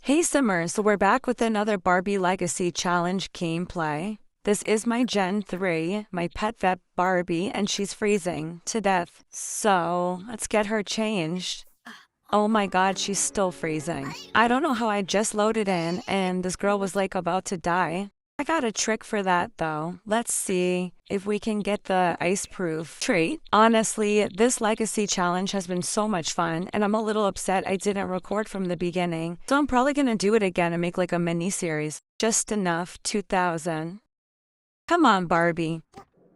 Hey Simmer, so we're back with another Barbie Legacy Challenge gameplay. This is my Gen 3, my pet vet Barbie, and she's freezing to death. So let's get her changed. Oh my god, she's still freezing. I don't know how I just loaded in and this girl was like about to die. I got a trick for that though. Let's see if we can get the ice-proof trait. Honestly, this legacy challenge has been so much fun and I'm a little upset I didn't record from the beginning. So I'm probably gonna do it again and make like a mini series. Just enough 2000. Come on, Barbie.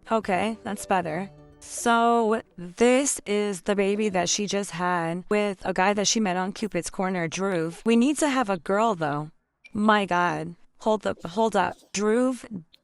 Okay, that's better. So this is the baby that she just had with a guy that she met on Cupid's Corner, Drew. We need to have a girl though. My god. Hold up. Drew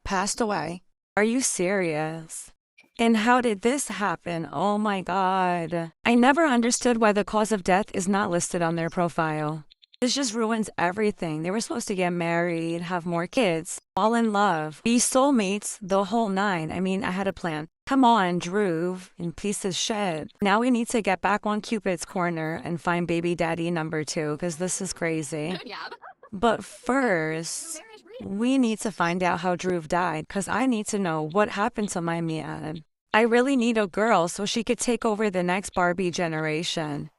passed away. Are you serious? And how did this happen? Oh my god. I never understood why the cause of death is not listed on their profile. This just ruins everything. They were supposed to get married, have more kids, fall in love, be soulmates, the whole nine. I mean, I had a plan. Come on, Drew, in piece of shit. Now we need to get back on Cupid's Corner and find baby daddy number 2, because this is crazy. But first, we need to find out how Drew died, because I need to know what happened to my man. I really need a girl so she could take over the next Barbie generation.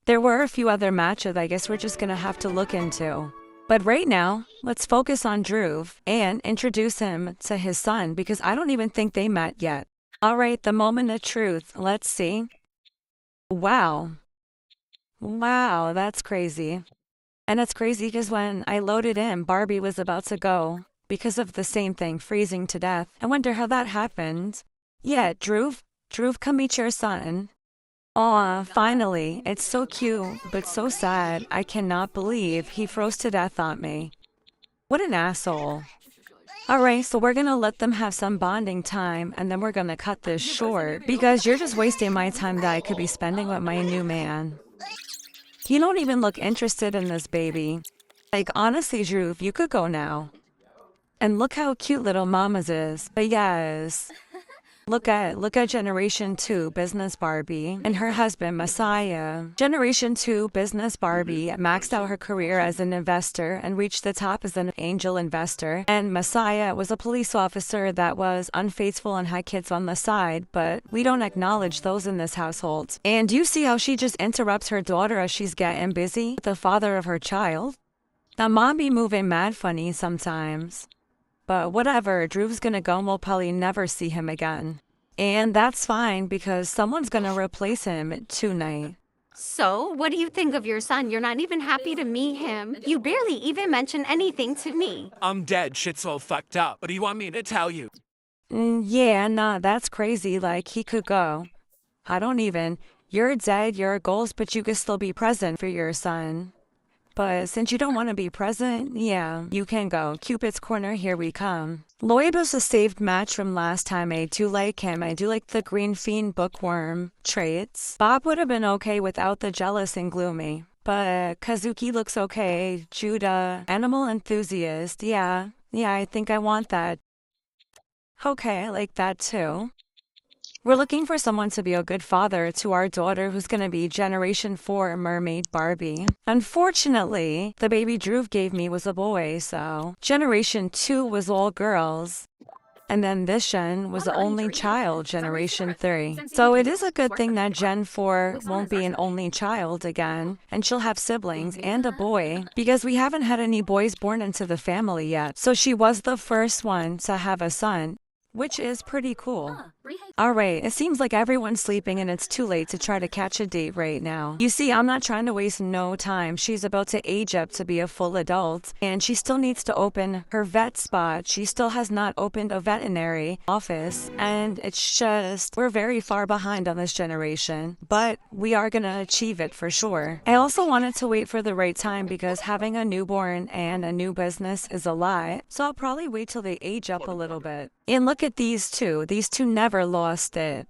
There were a few other matches I guess we're just gonna have to look into. But right now, let's focus on Drew and introduce him to his son, because I don't even think they met yet. Alright, the moment of truth. Let's see. Wow. Wow, that's crazy. And it's crazy because when I loaded in, Barbie was about to go because of the same thing, freezing to death. I wonder how that happened. Yeah, Drew, come meet your son. Aw, finally. It's so cute, but so sad. I cannot believe he froze to death on me. What an asshole. Alright, so we're gonna let them have some bonding time, and then we're gonna cut this short, because you're just wasting my time that I could be spending with my new man. You don't even look interested in this baby. Like, honestly, Drew, you could go now. And look how cute little Mama's is. But yes. Look at Generation 2 Business Barbie and her husband Messiah. Generation 2 Business Barbie maxed out her career as an investor and reached the top as an angel investor. And Messiah was a police officer that was unfaithful and had kids on the side, but we don't acknowledge those in this household. And do you see how she just interrupts her daughter as she's getting busy with the father of her child? Now, mom be moving mad funny sometimes. But whatever, Drew's gonna go and we'll probably never see him again. And that's fine because someone's gonna replace him tonight. So, what do you think of your son? You're not even happy to meet him. You barely even mention anything to me. I'm dead. Shit's all fucked up. What do you want me to tell you? Yeah, nah, that's crazy. Like, he could go. I don't even. You're dead, you're goals, but you could still be present for your son. But since you don't want to be present, yeah, you can go. Cupid's Corner, here we come. Lloyd was a saved match from last time. I do like him. I do like the Green Fiend Bookworm traits. Bob would have been okay without the jealous and gloomy. But Kazuki looks okay. Judah, animal enthusiast. Yeah, I think I want that. Okay, I like that too. We're looking for someone to be a good father to our daughter who's going to be Generation 4 Mermaid Barbie. Unfortunately, the baby Drew gave me was a boy, so Generation 2 was all girls. And then this Gen was the only child, Generation 3. So it is a good thing that Gen 4 won't be an only child again, and she'll have siblings and a boy, because we haven't had any boys born into the family yet. So she was the first one to have a son, which is pretty cool. Alright, it seems like everyone's sleeping and it's too late to try to catch a date right now. You see, I'm not trying to waste no time. She's about to age up to be a full adult, and she still needs to open her vet spot. She still has not opened a veterinary office, and it's just, we're very far behind on this generation, but we are gonna achieve it for sure. I also wanted to wait for the right time because having a newborn and a new business is a lot, so I'll probably wait till they age up a little bit. And look at these two. These two never lost it.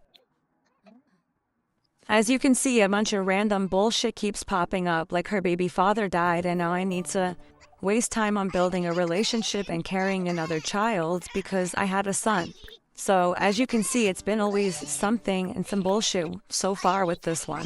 As you can see, a bunch of random bullshit keeps popping up, like her baby father died and now I need to waste time on building a relationship and carrying another child because I had a son. So as you can see, it's been always something and some bullshit so far with this one.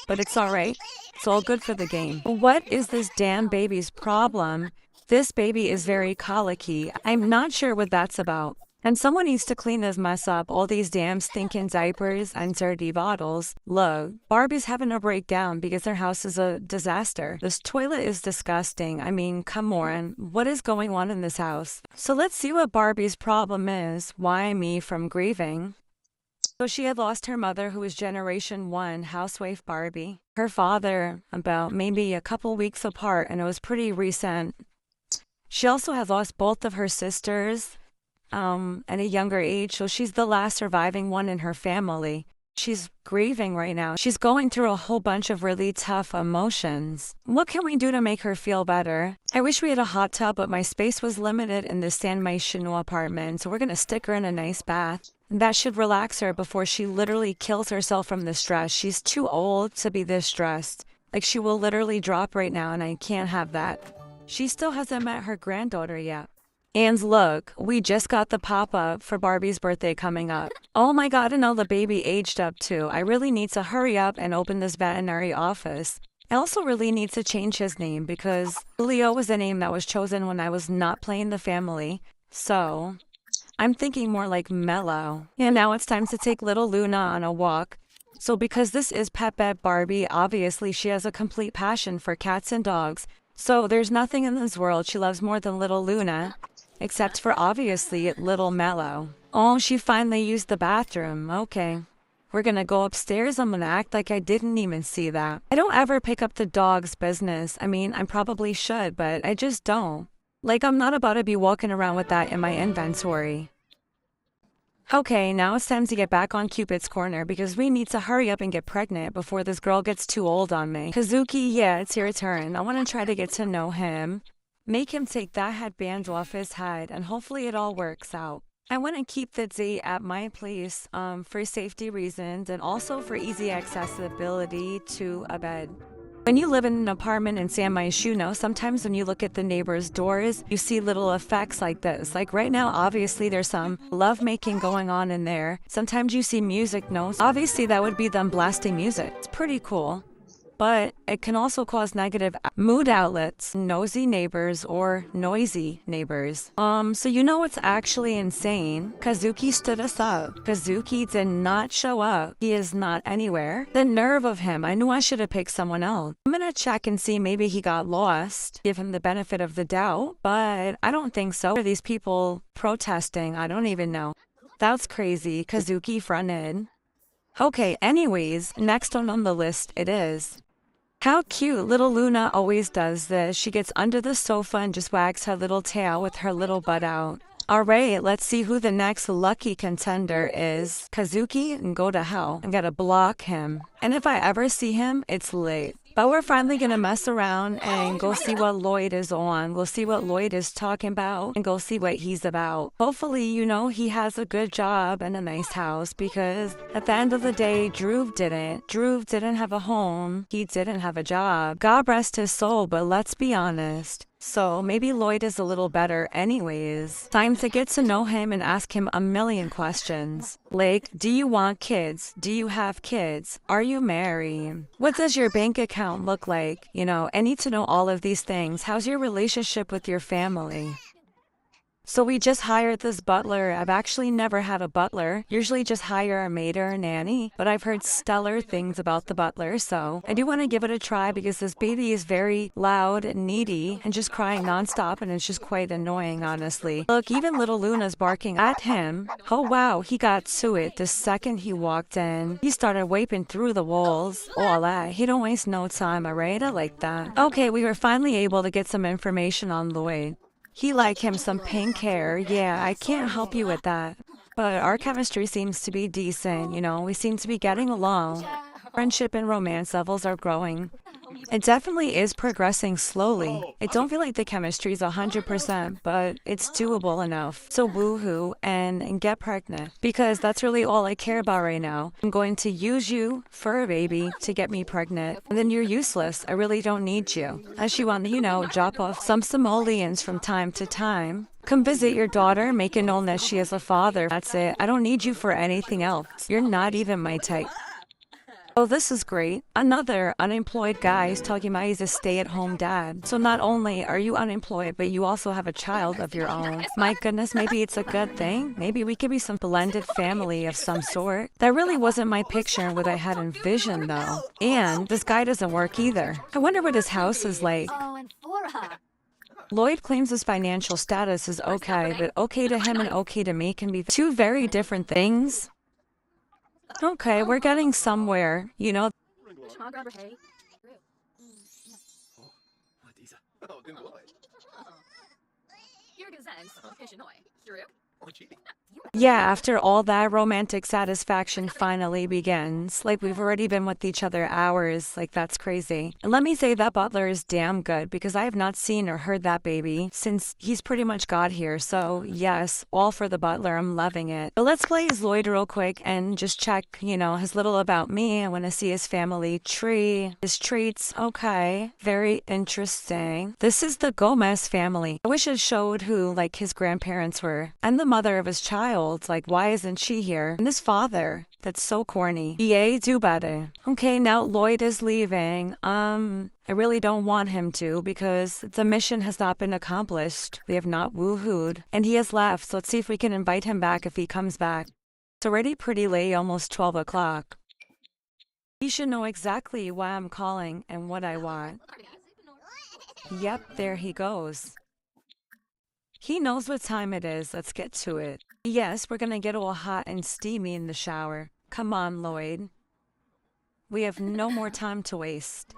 But it's alright. It's all good for the game. What is this damn baby's problem? This baby is very colicky. I'm not sure what that's about. And someone needs to clean this mess up, all these damn stinking diapers and dirty bottles. Look, Barbie's having a breakdown because their house is a disaster. This toilet is disgusting. I mean, come on, what is going on in this house? So let's see what Barbie's problem is. Why me from grieving? So she had lost her mother, who was Generation 1 housewife Barbie. Her father, about maybe a couple weeks apart, and it was pretty recent. She also had lost both of her sisters at a younger age, so she's the last surviving one in her family. She's grieving right now. She's going through a whole bunch of really tough emotions. What can we do to make her feel better? I wish we had a hot tub, but my space was limited in the San Myshuno apartment, so we're going to stick her in a nice bath. That should relax her before she literally kills herself from the stress. She's too old to be this stressed. Like, she will literally drop right now, and I can't have that. She still hasn't met her granddaughter yet. And look, we just got the pop-up for Barbie's birthday coming up. Oh my god, and the baby aged up too. I really need to hurry up and open this veterinary office. I also really need to change his name because Leo was a name that was chosen when I was not playing the family. So I'm thinking more like Mellow. And now it's time to take little Luna on a walk. So because this is Pet Vet Barbie, obviously she has a complete passion for cats and dogs. So there's nothing in this world she loves more than little Luna. Except for, obviously, little Mellow. Oh, she finally used the bathroom. Okay. We're gonna go upstairs. I'm gonna act like I didn't even see that. I don't ever pick up the dog's business. I mean, I probably should, but I just don't. Like, I'm not about to be walking around with that in my inventory. Okay, now it's time to get back on Cupid's corner because we need to hurry up and get pregnant before this girl gets too old on me. Kazuki, yeah, it's your turn. I want to try to get to know him. Make him take that headband off his head, and hopefully it all works out. I want to keep the date at my place for safety reasons and also for easy accessibility to a bed. When you live in an apartment in San Myshuno, sometimes when you look at the neighbors' doors, you see little effects like this. Like right now, obviously there's some lovemaking going on in there. Sometimes you see music notes. Obviously that would be them blasting music. It's pretty cool. But it can also cause negative mood outlets, nosy neighbors, or noisy neighbors. So you know what's actually insane? Kazuki stood us up. Kazuki did not show up. He is not anywhere. The nerve of him. I knew I should have picked someone else. I'm gonna check and see maybe he got lost. Give him the benefit of the doubt, but I don't think so. Are these people protesting? I don't even know. That's crazy. Kazuki fronted. Okay, anyways, next on the list it is. How cute. Little Luna always does this. She gets under the sofa and just wags her little tail with her little butt out. Alright, let's see who the next lucky contender is. Kazuki, and go to hell. I'm gonna block him. And if I ever see him, it's late. But we're finally gonna mess around and go see what Lloyd is on. We'll see what Lloyd is talking about and go see what he's about. Hopefully, you know, he has a good job and a nice house because at the end of the day, Drew didn't. Drew didn't have a home. He didn't have a job. God rest his soul, but let's be honest. So maybe Lloyd is a little better anyways. Time to get to know him and ask him a million questions. Like, do you want kids? Do you have kids? Are you married? What does your bank account look like? You know, I need to know all of these things. How's your relationship with your family? So we just hired this butler. I've actually never had a butler. Usually just hire a maid or a nanny, but I've heard stellar things about the butler, so I do want to give it a try because this baby is very loud and needy and just crying nonstop, and it's just quite annoying, honestly. Look, even little Luna's barking at him. Oh wow, he got to it the second he walked in. He started wiping through the walls. Hola, he don't waste no time, alright? I like that. Okay, we were finally able to get some information on Lloyd. He like him some pink hair. Yeah, I can't help you with that. But our chemistry seems to be decent, you know. We seem to be getting along. Friendship and romance levels are growing. It definitely is progressing slowly. I don't feel like the chemistry is 100%, but it's doable enough. So woohoo and get pregnant. Because that's really all I care about right now. I'm going to use you for a baby to get me pregnant. And then you're useless. I really don't need you. Unless you want to, you know, drop off some simoleons from time to time. Come visit your daughter, make it known that she has a father. That's it. I don't need you for anything else. You're not even my type. Oh, this is great. Another unemployed guy is talking about he's a stay-at-home dad. So not only are you unemployed, but you also have a child of your own. My goodness, maybe it's a good thing. Maybe we could be some blended family of some sort. That really wasn't my picture and what I had envisioned, though. And this guy doesn't work either. I wonder what his house is like. Lloyd claims his financial status is okay, but okay to him and okay to me can be two very different things. Okay, we're getting somewhere, you know. Yeah, after all that, romantic satisfaction finally begins. Like, we've already been with each other hours. Like, that's crazy. And let me say that butler is damn good because I have not seen or heard that baby since he's pretty much got here. So, yes, all for the butler. I'm loving it. But let's play as Lloyd real quick and just check, you know, his little about me. I want to see his family tree, his treats. Okay, very interesting. This is the Gomez family. I wish it showed who, like, his grandparents were and the mother of his child. Like, why isn't she here? And his father. That's so corny. Yay, do better. Okay, now Lloyd is leaving. I really don't want him to because the mission has not been accomplished. We have not woohooed. And he has left, so let's see if we can invite him back if he comes back. It's already pretty late, almost 12 o'clock. He should know exactly why I'm calling and what I want. Yep, there he goes. He knows what time it is. Let's get to it. Yes, we're gonna get all hot and steamy in the shower. Come on, Lloyd. We have no more time to waste.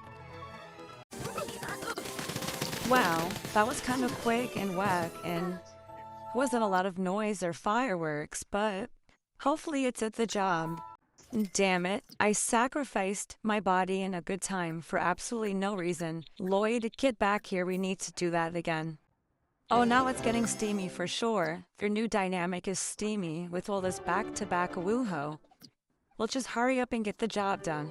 Wow, that was kind of quick and whack, and wasn't a lot of noise or fireworks, but hopefully it did the job. Damn it, I sacrificed my body and a good time for absolutely no reason. Lloyd, get back here. We need to do that again. Oh, now it's getting steamy for sure. Your new dynamic is steamy with all this back-to-back woohoo. Well, just hurry up and get the job done.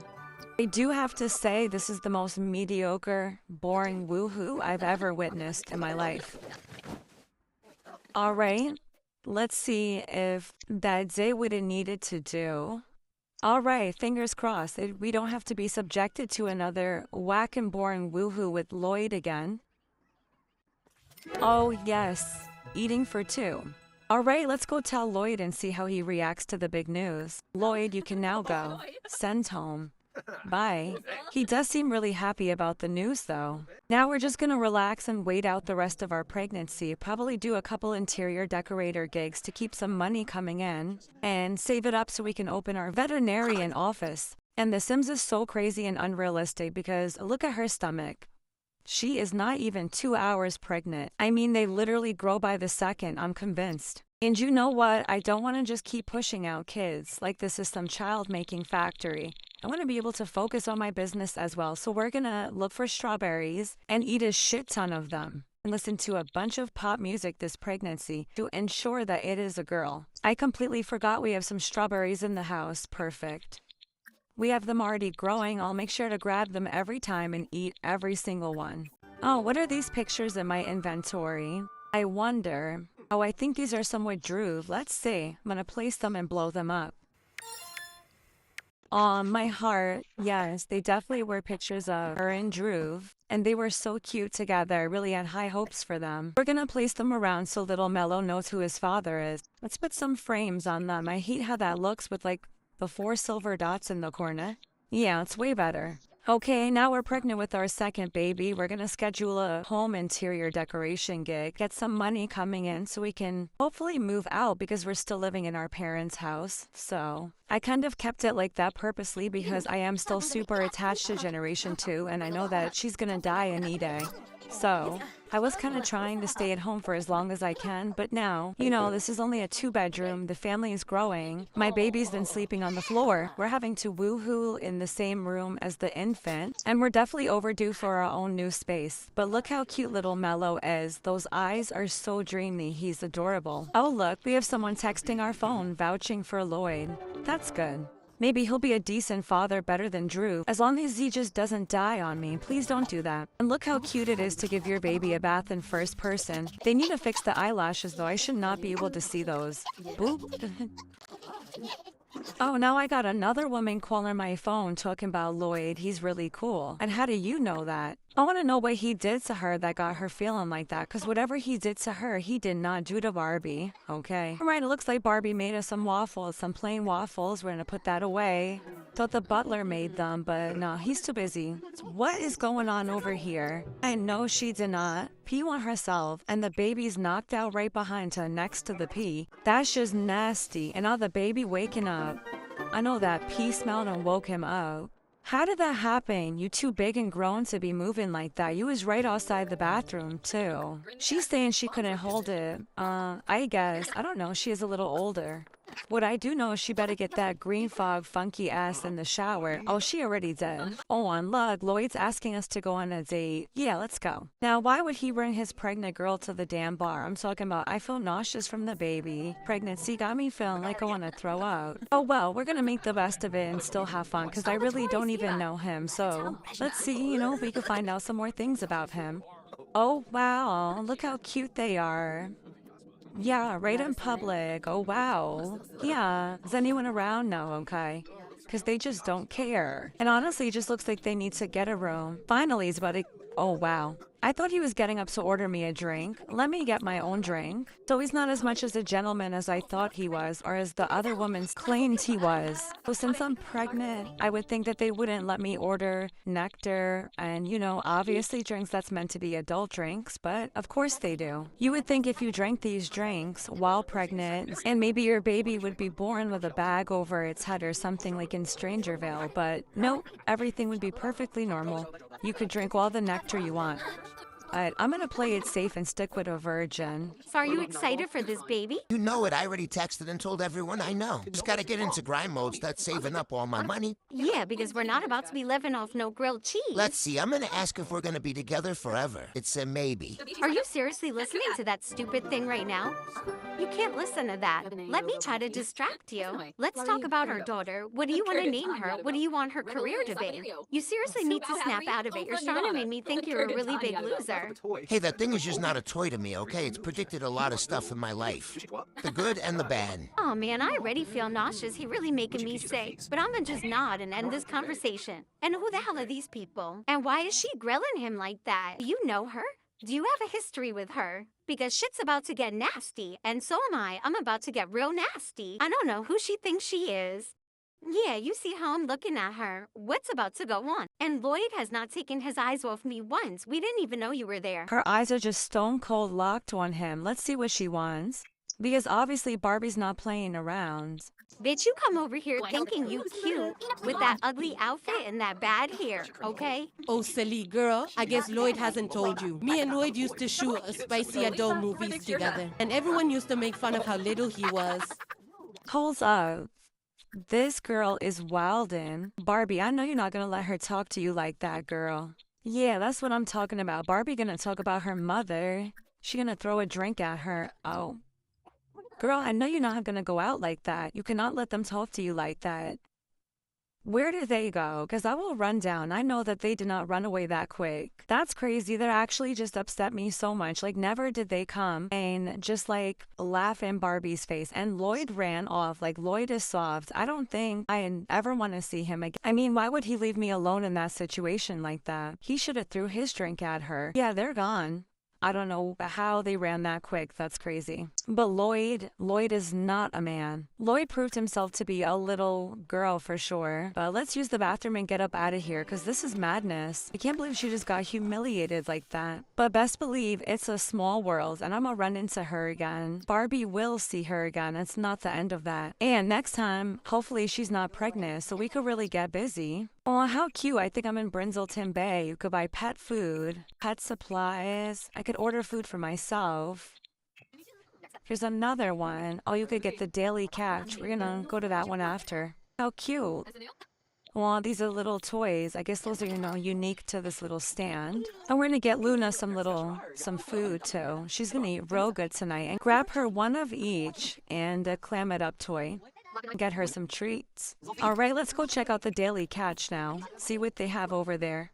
I do have to say this is the most mediocre, boring woohoo I've ever witnessed in my life. All right, let's see if that did what it needed to do. All right, fingers crossed. We don't have to be subjected to another whack and boring woohoo with Lloyd again. Oh, yes. Eating for two. All right, let's go tell Lloyd and see how he reacts to the big news. Lloyd, you can now go. Send home. Bye. He does seem really happy about the news, though. Now we're just gonna relax and wait out the rest of our pregnancy. Probably do a couple interior decorator gigs to keep some money coming in. And save it up so we can open our veterinarian office. And The Sims is so crazy and unrealistic because look at her stomach. She is not even 2 hours pregnant. I mean, they literally grow by the second, I'm convinced. And you know what? I don't want to just keep pushing out kids like this is some child-making factory. I want to be able to focus on my business as well. So we're gonna look for strawberries and eat a shit ton of them. And listen to a bunch of pop music this pregnancy to ensure that it is a girl. I completely forgot we have some strawberries in the house. Perfect. We have them already growing. I'll make sure to grab them every time and eat every single one. Oh, what are these pictures in my inventory? I wonder. Oh, I think these are some with Drew. Let's see. I'm gonna place them and blow them up. Aw, my heart. Yes, they definitely were pictures of her and Drew. And they were so cute together. I really had high hopes for them. We're gonna place them around so little Mello knows who his father is. Let's put some frames on them. I hate how that looks with like the 4 silver dots in the corner. Yeah, it's way better. Okay, now we're pregnant with our second baby. We're gonna schedule a home interior decoration gig, get some money coming in so we can hopefully move out because we're still living in our parents' house. So I kind of kept it like that purposely because I am still super attached to Generation 2 and I know that she's gonna die any day. So I was kind of trying to stay at home for as long as I can, but now, you know, this is only a 2-bedroom, the family is growing, my baby's been sleeping on the floor, we're having to woohoo in the same room as the infant, and we're definitely overdue for our own new space. But look how cute little Mello is, those eyes are so dreamy, he's adorable. Oh look, we have someone texting our phone, vouching for Lloyd. That's good. Maybe he'll be a decent father better than Drew, as long as he just doesn't die on me. Please don't do that. And look how cute it is to give your baby a bath in first person. They need to fix the eyelashes though. I should not be able to see those. Boop. Oh, now I got another woman calling my phone talking about Lloyd. He's really cool. And how do you know that? I want to know what he did to her that got her feeling like that. Because whatever he did to her, he did not do to Barbie. Okay. All right, it looks like Barbie made us some waffles, some plain waffles. We're going to put that away. Thought the butler made them, but no, he's too busy. What is going on over here? I know she did not pee on herself, and the baby's knocked out right behind her next to the pee. That's just nasty. And now the baby waking up. I know that pee smelled and woke him up. How did that happen? You too big and grown to be moving like that. You was right outside the bathroom, too. She's saying she couldn't hold it. I guess. I don't know. She is a little older. What I do know is she better get that green fog funky ass in the shower. Oh, she already did. Oh, and look, Lloyd's asking us to go on a date. Yeah, let's go. Now, why would he bring his pregnant girl to the damn bar? I'm talking about I feel nauseous from the baby. Pregnancy got me feeling like I want to throw out. Oh, well, we're going to make the best of it and still have fun because I really don't even know him. So let's see, if we can find out some more things about him. Oh, wow. Look how cute they are. Yeah, right in public. Oh, wow. Yeah. Is anyone around? No, okay. Because they just don't care. And honestly, it just looks like they need to get a room. Finally, he's about to... Oh, wow. I thought he was getting up to order me a drink. Let me get my own drink. So he's not as much as a gentleman as I thought he was, or as the other woman claimed he was. So since I'm pregnant, I would think that they wouldn't let me order nectar and, obviously drinks that's meant to be adult drinks, but of course they do. You would think if you drank these drinks while pregnant, and maybe your baby would be born with a bag over its head or something like in Strangerville, but nope, everything would be perfectly normal. You could drink all the nectar you want. I'm gonna play it safe and stick with a virgin. So are you excited for this baby? You know it. I already texted and told everyone I know. Just gotta get into grind mode, start saving up all my money. Yeah, because we're not about to be living off no grilled cheese. Let's see. I'm gonna ask if we're gonna be together forever. It's a maybe. Are you seriously listening to that stupid thing right now? You can't listen to that. Let me try to distract you. Let's talk about our daughter. What do you want to name her? What do you want her career to be? You seriously need to snap out of it. You're starting to make me think you're a really big loser. Hey, that thing is just not a toy to me, okay? It's predicted a lot of stuff in my life. The good and the bad. Oh man, I already feel nauseous. He really making me sick. But I'm gonna just nod and end this conversation. And who the hell are these people? And why is she grilling him like that? Do you know her? Do you have a history with her? Because shit's about to get nasty, and so am I. I'm about to get real nasty. I don't know who she thinks she is. Yeah, you see how I'm looking at her. What's about to go on? And Lloyd has not taken his eyes off me once. We didn't even know you were there. Her eyes are just stone cold locked on him. Let's see what she wants. Because obviously Barbie's not playing around. Bitch, you come over here thinking you cute with that ugly outfit and that bad hair, okay? Oh, silly girl. I guess Lloyd hasn't told you. Me and Lloyd used to shoot spicy adult movies together. And everyone used to make fun of how little he was. Hold up. This girl is wildin'. Barbie, I know you're not gonna let her talk to you like that, girl. Yeah, that's what I'm talking about. Barbie gonna talk about her mother. She gonna throw a drink at her. Oh. Girl, I know you're not gonna go out like that. You cannot let them talk to you like that. Where did they go? Because I will run down. I know that they did not run away that quick. That's crazy. That actually just upset me so much. Like, never did they come and just, laugh in Barbie's face. And Lloyd ran off. Like, Lloyd is soft. I don't think I ever want to see him again. I mean, why would he leave me alone in that situation like that? He should have threw his drink at her. Yeah, they're gone. I don't know how they ran that quick. That's crazy. But Lloyd is not a man. Lloyd proved himself to be a little girl for sure. But let's use the bathroom and get up out of here because this is madness. I can't believe she just got humiliated like that. But best believe it's a small world and I'm gonna run into her again. Barbie will see her again. It's not the end of that. And next time, hopefully she's not pregnant so we could really get busy. Oh, how cute. I think I'm in Brinzelton Bay. You could buy pet food, pet supplies. I could order food for myself. Here's another one. Oh, you could get the daily catch. We're gonna go to that one after. How cute. Well, these are little toys. I guess those are, unique to this little stand. And we're gonna get Luna some food too. She's gonna eat real good tonight. And grab her one of each and a Clam It Up toy. Get her some treats. All right, let's go check out the daily catch now. See what they have over there.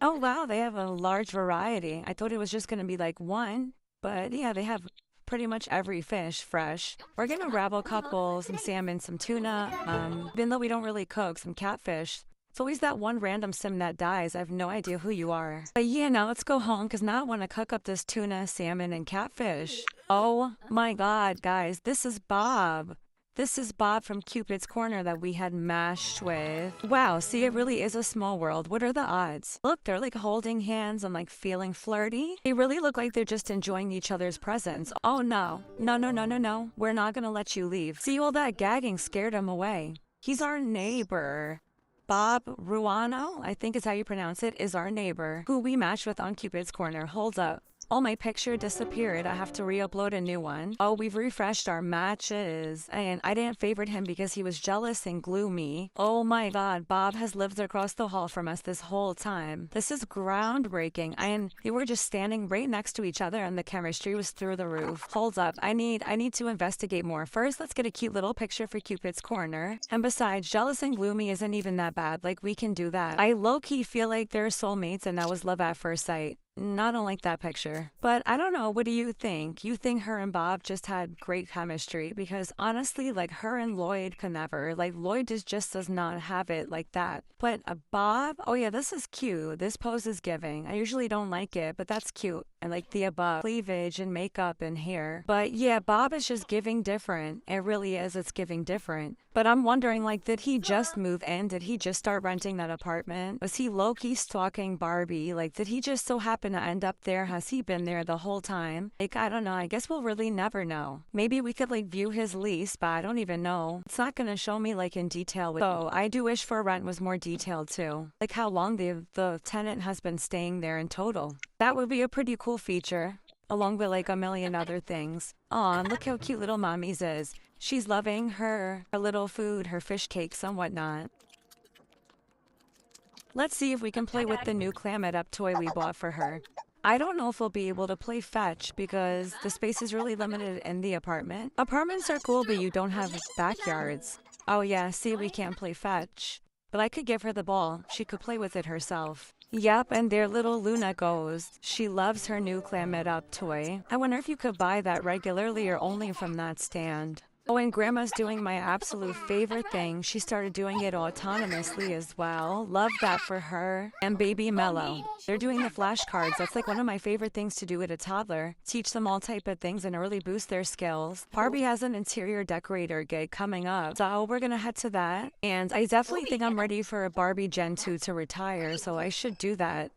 Oh, wow, they have a large variety. I thought it was just going to be like one, but yeah, they have pretty much every fish fresh. We're gonna grab a couple, some salmon, some tuna, even though we don't really cook, some catfish. It's always that one random sim that dies. I have no idea who you are. But yeah, now let's go home because now I want to cook up this tuna, salmon, and catfish. Oh my god, guys, this is Bob. This is Bob from Cupid's Corner that we had mashed with. Wow, see, it really is a small world. What are the odds? Look, they're like holding hands and like feeling flirty. They really look like they're just enjoying each other's presence. Oh no. No, no, no, no, no. We're not gonna let you leave. See, all that gagging scared him away. He's our neighbor. Bob Ruano, I think is how you pronounce it, is our neighbor, who we matched with on Cupid's Corner. Hold up. Oh, my picture disappeared. I have to re-upload a new one. Oh, we've refreshed our matches. And I didn't favorite him because he was jealous and gloomy. Oh my god, Bob has lived across the hall from us this whole time. This is groundbreaking. And they were just standing right next to each other and the chemistry was through the roof. Hold up, I need to investigate more. First, let's get a cute little picture for Cupid's Corner. And besides, jealous and gloomy isn't even that bad. Like, we can do that. I low-key feel like they're soulmates and that was love at first sight. I don't like that picture. But I don't know, what do you think? You think her and Bob just had great chemistry? Because honestly, like, her and Lloyd could never. Like, Lloyd just does not have it like that. But Bob, oh yeah, this is cute. This pose is giving. I usually don't like it, but that's cute. I like the above cleavage and makeup and hair. But yeah, Bob is just giving different. It really is. It's giving different. But I'm wondering, like, did he just move in? Did he just start renting that apartment? Was he low-key stalking Barbie? Like, did he just so happen to end up there? Has he been there the whole time? Like, I don't know. I guess we'll really never know. Maybe we could, like, view his lease, but I don't even know. It's not gonna show me, like, in detail. So I do wish for rent was more detailed, too. Like, how long the tenant has been staying there in total. That would be a pretty cool feature, along with, like, a million other things. Aw, and look how cute little Mommy's is. She's loving her little food, her fish cakes and whatnot. Let's see if we can play with the new Clam It Up toy we bought for her. I don't know if we'll be able to play fetch because the space is really limited in the apartment. Apartments are cool, but you don't have backyards. Oh yeah, see, we can't play fetch. But I could give her the ball. She could play with it herself. Yep, and there little Luna goes. She loves her new Clam It Up toy. I wonder if you could buy that regularly or only from that stand. Oh, and Grandma's doing my absolute favorite thing. She started doing it autonomously as well. Love that for her. And baby Mello. They're doing the flashcards. That's like one of my favorite things to do with a toddler. Teach them all type of things and really boost their skills. Barbie has an interior decorator gig coming up, so we're gonna head to that. And I definitely think I'm ready for a Barbie Gen 2 to retire, so I should do that.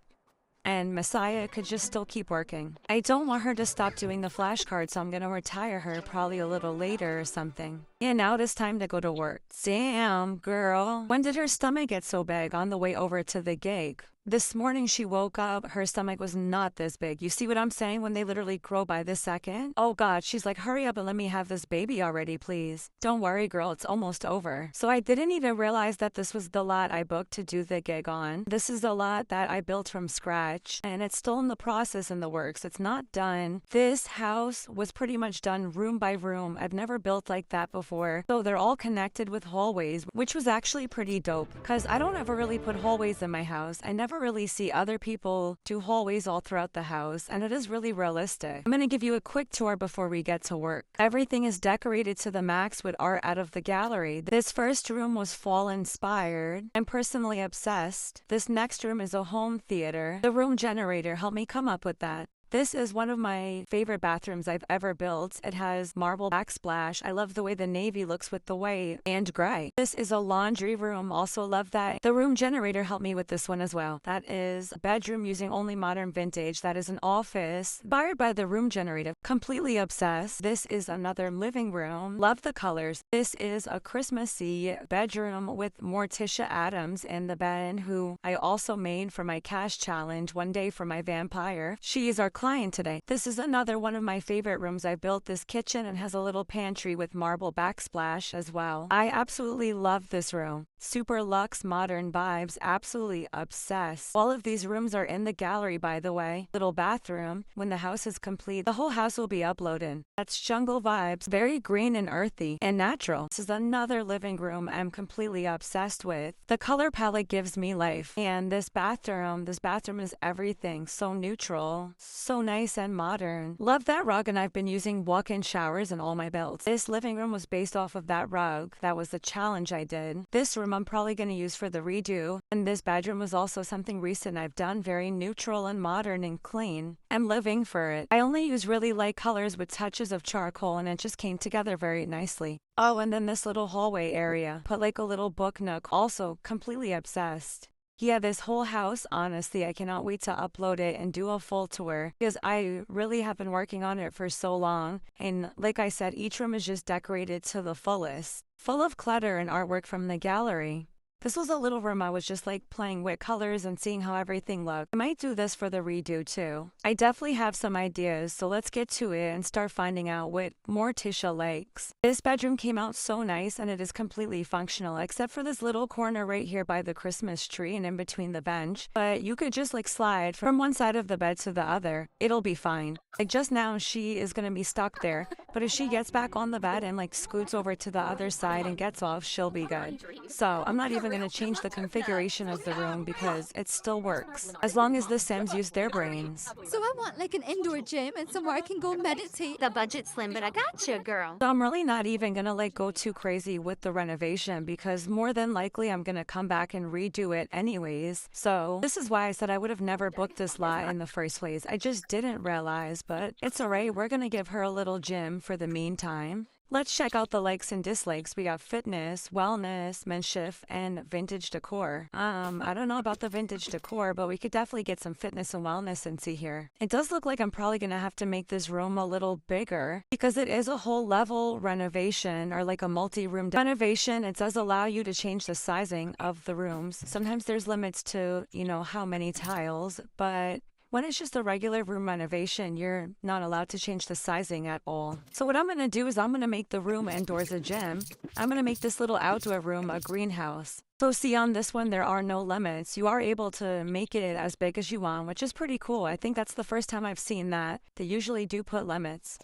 And Messiah could just still keep working. I don't want her to stop doing the flashcards, so I'm gonna retire her probably a little later or something. And now it is time to go to work. Damn, girl. When did her stomach get so big on the way over to the gig? This morning she woke up, her stomach was not this big. You see what I'm saying? When they literally grow by the second? Oh god, she's like, hurry up and let me have this baby already, please. Don't worry, girl, it's almost over. So I didn't even realize that this was the lot I booked to do the gig on. This is the lot that I built from scratch, and it's still in the process in the works. It's not done. This house was pretty much done room by room. I've never built like that before. So they're all connected with hallways, which was actually pretty dope, because I don't ever really put hallways in my house. I never really see other people do hallways all throughout the house, and it is really realistic. I'm gonna give you a quick tour before we get to work. Everything is decorated to the max with art out of the gallery. This first room was fall inspired. I'm personally obsessed. This next room is a home theater. The room generator helped me come up with that. This is one of my favorite bathrooms I've ever built. It has marble backsplash. I love the way the navy looks with the white and gray. This is a laundry room. Also love that. The room generator helped me with this one as well. That is a bedroom using only modern vintage. That is an office inspired by the room generator. Completely obsessed. This is another living room. Love the colors. This is a Christmassy bedroom with Morticia Adams in the bed, who I also made for my cash challenge one day for my vampire. She is our client today. This is another one of my favorite rooms. I built this kitchen and has a little pantry with marble backsplash as well. I absolutely love this room. Super luxe, modern vibes, absolutely obsessed. All of these rooms are in the gallery, by the way. Little bathroom. When the house is complete, the whole house will be uploaded. That's jungle vibes, very green and earthy and natural. This is another living room I'm completely obsessed with. The color palette gives me life. And this bathroom is everything. So neutral, so nice and modern. Love that rug, and I've been using walk-in showers in all my builds. This living room was based off of that rug. That was the challenge I did. This room I'm probably going to use for the redo. And this bedroom was also something recent I've done, very neutral and modern and clean. I'm living for it. I only use really light colors with touches of charcoal, and it just came together very nicely. Oh, and then this little hallway area. Put like a little book nook. Also completely obsessed. Yeah, this whole house, honestly, I cannot wait to upload it and do a full tour because I really have been working on it for so long. And like I said, each room is just decorated to the fullest, full of clutter and artwork from the gallery. This was a little room I was just like playing with colors and seeing how everything looked. I might do this for the redo too. I definitely have some ideas, so let's get to it and start finding out what Morticia likes. This bedroom came out so nice, and it is completely functional except for this little corner right here by the Christmas tree and in between the bench. But you could just like slide from one side of the bed to the other. It'll be fine. Like just now she is gonna be stuck there, but if she gets back on the bed and like scoots over to the other side and gets off, she'll be good. So I'm not even going to change the configuration of the room because it still works, as long as the Sims use their brains. So I want like an indoor gym and somewhere I can go meditate. The budget's slim, but I got you, girl. So I'm really not even going to like go too crazy with the renovation because more than likely I'm going to come back and redo it anyways. So this is why I said I would have never booked this lot in the first place. I just didn't realize, but it's alright. We're going to give her a little gym for the meantime. Let's check out the likes and dislikes. We got fitness, wellness, menschif, and vintage decor. I don't know about the vintage decor, but we could definitely get some fitness and wellness in see here. It does look like I'm probably gonna have to make this room a little bigger because it is a whole level renovation or like a multi-room renovation. It does allow you to change the sizing of the rooms. Sometimes there's limits to, how many tiles, but when it's just a regular room renovation, you're not allowed to change the sizing at all. So what I'm going to do is I'm going to make the room indoors a gym. I'm going to make this little outdoor room a greenhouse. So see, on this one, there are no limits. You are able to make it as big as you want, which is pretty cool. I think that's the first time I've seen that. They usually do put limits.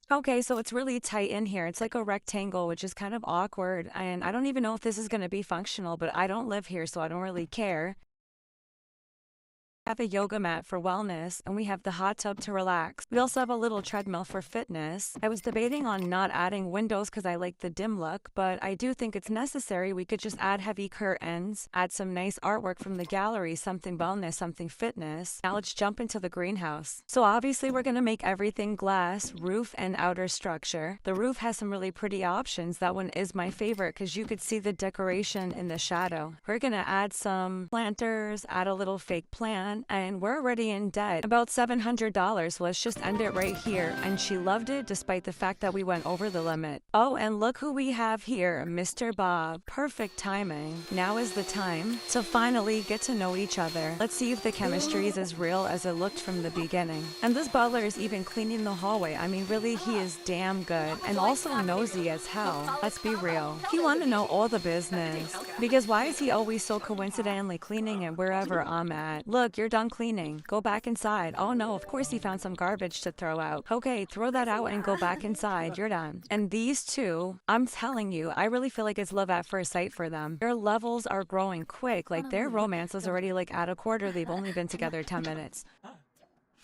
Okay, so it's really tight in here. It's like a rectangle, which is kind of awkward. And I don't even know if this is going to be functional, but I don't live here, so I don't really care. Have a yoga mat for wellness, and we have the hot tub to relax. We also have a little treadmill for fitness. I was debating on not adding windows because I like the dim look, but I do think it's necessary. We could just add heavy curtains, add some nice artwork from the gallery, something wellness, something fitness. Now let's jump into the greenhouse. So obviously we're going to make everything glass, roof, and outer structure. The roof has some really pretty options. That one is my favorite because you could see the decoration in the shadow. We're going to add some planters, add a little fake plant, and we're already in debt. About $700, so let's just end it right here. And she loved it despite the fact that we went over the limit. Oh, and look who we have here, Mr. Bob. Perfect timing. Now is the time to finally get to know each other. Let's see if the chemistry is as real as it looked from the beginning. And this butler is even cleaning the hallway. I mean, really, he is damn good. And also nosy as hell. Let's be real. He wanted to know all the business. Because why is he always so coincidentally cleaning it wherever I'm at? Look, you're done cleaning. Go back inside. Oh no, of course he found some garbage to throw out. Okay, throw that out and go back inside. You're done. And these two, I'm telling you, I really feel like it's love at first sight for them. Their levels are growing quick. Like their romance is already like at a quarter. They've only been together 10 minutes.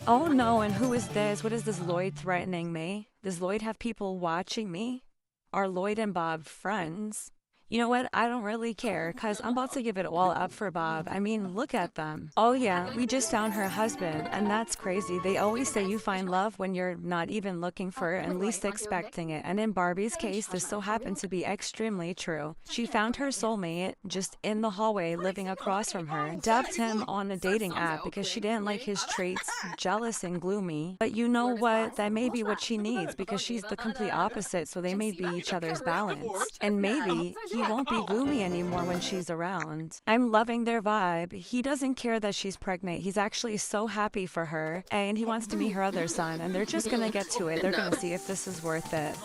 Oh no, and who is this? What is this Lloyd threatening me? Does Lloyd have people watching me? Are Lloyd and Bob friends? You know what? I don't really care because I'm about to give it all up for Bob. I mean, look at them. Oh yeah, we just found her husband, and that's crazy. They always say you find love when you're not even looking for it and least expecting it. And in Barbie's case, this so happened to be extremely true. She found her soulmate just in the hallway living across from her, dubbed him on a dating app because she didn't like his traits, jealous and gloomy. But you know what? That may be what she needs because she's the complete opposite, so they may be each other's balance. And maybe he won't be gloomy anymore when she's around. I'm loving their vibe. He doesn't care that she's pregnant. He's actually so happy for her, and he wants to meet her other son, and they're just gonna get to it. They're gonna see if this is worth it.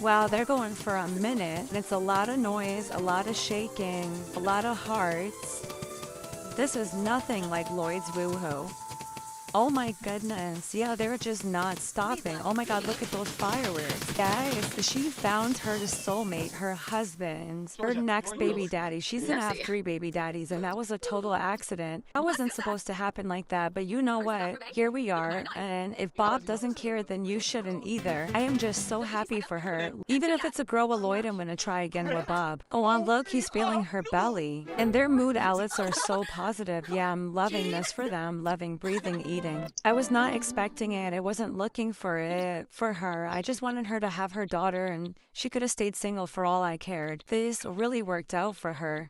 Wow, they're going for a minute, and it's a lot of noise, a lot of shaking, a lot of hearts. This is nothing like Lloyd's woohoo. Oh my goodness. Yeah, they're just not stopping. Oh my god, look at those fireworks. Guys, she found her soulmate, her husband, her next baby daddy. She's gonna have 3 baby daddies, and that was a total accident. That wasn't supposed to happen like that, but you know what? Here we are, and if Bob doesn't care, then you shouldn't either. I am just so happy for her. Even if it's a girl with Lloyd, I'm gonna try again with Bob. Oh, and look, he's feeling her belly. And their mood outlets are so positive. Yeah, I'm loving this for them. Loving, breathing, eating. I was not expecting it. I wasn't looking for it for her. I just wanted her to have her daughter, and she could have stayed single for all I cared. This really worked out for her.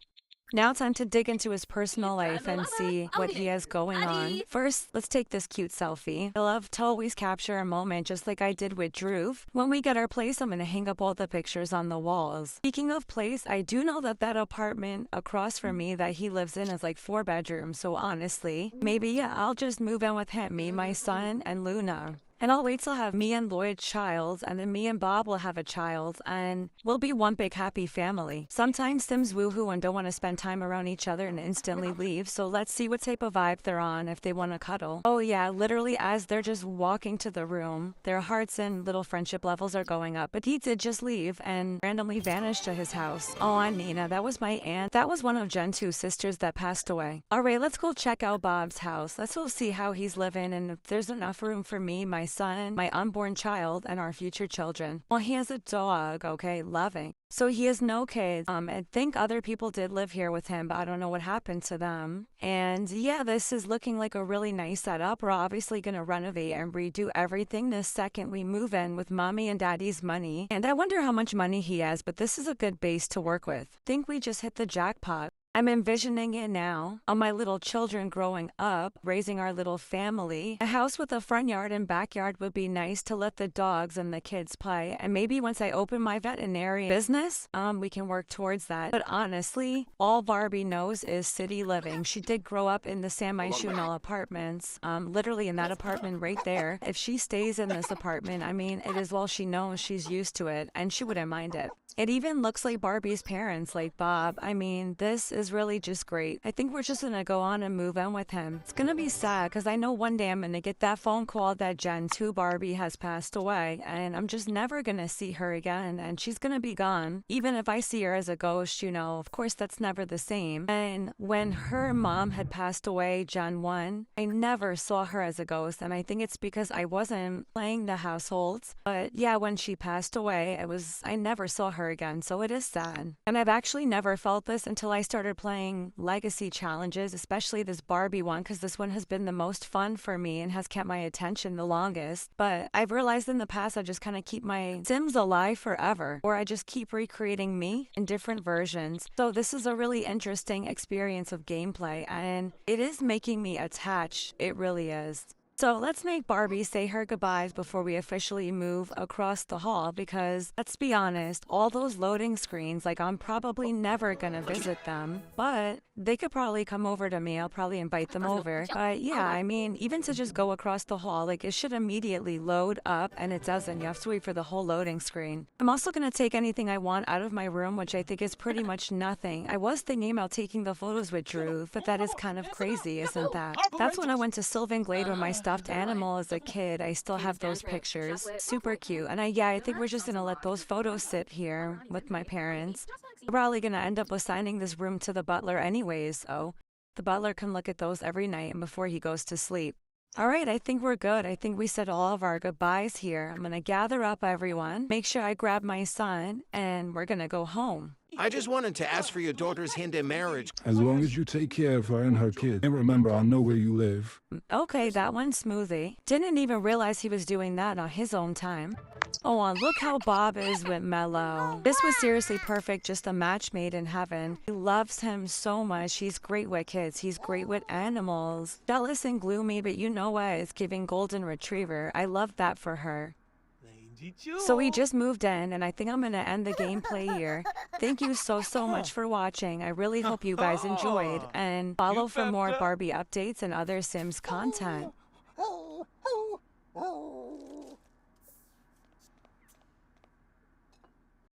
Now time to dig into his personal life and see what he has going on. First, let's take this cute selfie. I love to always capture a moment just like I did with Drew. When we get our place, I'm going to hang up all the pictures on the walls. Speaking of place, I do know that that apartment across from me that he lives in is like 4 bedrooms. So honestly, maybe yeah, I'll just move in with him, me, my son, and Luna. And I'll wait till have me and Lloyd's child, and then me and Bob will have a child, and we'll be one big happy family. Sometimes Sims woohoo and don't want to spend time around each other and instantly leave, so let's see what type of vibe they're on if they want to cuddle. Oh yeah, literally as they're just walking to the room, their hearts and little friendship levels are going up, but he did just leave and randomly vanish to his house. Oh, and Nina, that was my aunt. That was one of Jen 2's sisters that passed away. Alright, let's go check out Bob's house. Let's go see how he's living and if there's enough room for me, my son, my unborn child, and our future children. Well, he has a dog, okay, loving. So he has no kids. I think other people did live here with him, but I don't know what happened to them. And yeah, this is looking like a really nice setup. We're obviously going to renovate and redo everything the second we move in with mommy and daddy's money. And I wonder how much money he has, but this is a good base to work with. Think we just hit the jackpot. I'm envisioning it now, on my little children growing up, raising our little family. A house with a front yard and backyard would be nice to let the dogs and the kids play. And maybe once I open my veterinary business, we can work towards that. But honestly, all Barbie knows is city living. She did grow up in the San Myshuno apartments, literally in that apartment right there. If she stays in this apartment, I mean, it is well she knows she's used to it and she wouldn't mind it. It even looks like Barbie's parents, like Bob. I mean, this is really just great. I think we're just gonna go on and move in with him. It's gonna be sad because I know one day I'm gonna get that phone call that Gen 2 Barbie has passed away and I'm just never gonna see her again and she's gonna be gone. Even if I see her as a ghost, you know, of course that's never the same. And when her mom had passed away, Gen 1, I never saw her as a ghost and I think it's because I wasn't playing the households. But yeah, when she passed away, I never saw her again, so it is sad. And I've actually never felt this until I started playing legacy challenges, especially this Barbie one, because this one has been the most fun for me and has kept my attention the longest. But I've realized in the past I just kind of keep my Sims alive forever, or I just keep recreating me in different versions. So this is a really interesting experience of gameplay, and it is making me attached. It really is. So let's make Barbie say her goodbyes before we officially move across the hall because, let's be honest, all those loading screens, like I'm probably never gonna visit them, but they could probably come over to me. I'll probably invite them over. But yeah, I mean, even to just go across the hall, like it should immediately load up and it doesn't. You have to wait for the whole loading screen. I'm also gonna take anything I want out of my room, which I think is pretty much nothing. I was thinking about taking the photos with Drew, but that is kind of crazy, isn't that? That's when I went to Sylvan Glade with my stuffed animal as a kid. I still have those pictures. Super cute. And I think we're just gonna let those photos sit here with my parents. We're probably gonna end up assigning this room to the butler anyways, so the butler can look at those every night and before he goes to sleep. All right, I think we're good. I think we said all of our goodbyes here. I'm gonna gather up everyone, make sure I grab my son, and we're gonna go home. I just wanted to ask for your daughter's hand in marriage. As long as you take care of her and her kid. And remember, I know where you live. Okay, that went smoothly. Didn't even realize he was doing that on his own time. Oh, and look how Bob is with Mello. This was seriously perfect, just a match made in heaven. He loves him so much. He's great with kids. He's great with animals. Jealous and gloomy, but you know what? It's giving golden retriever. I love that for her. So we just moved in, and I think I'm going to end the gameplay here. Thank you so much for watching. I really hope you guys enjoyed, and follow for more Barbie updates and other Sims content.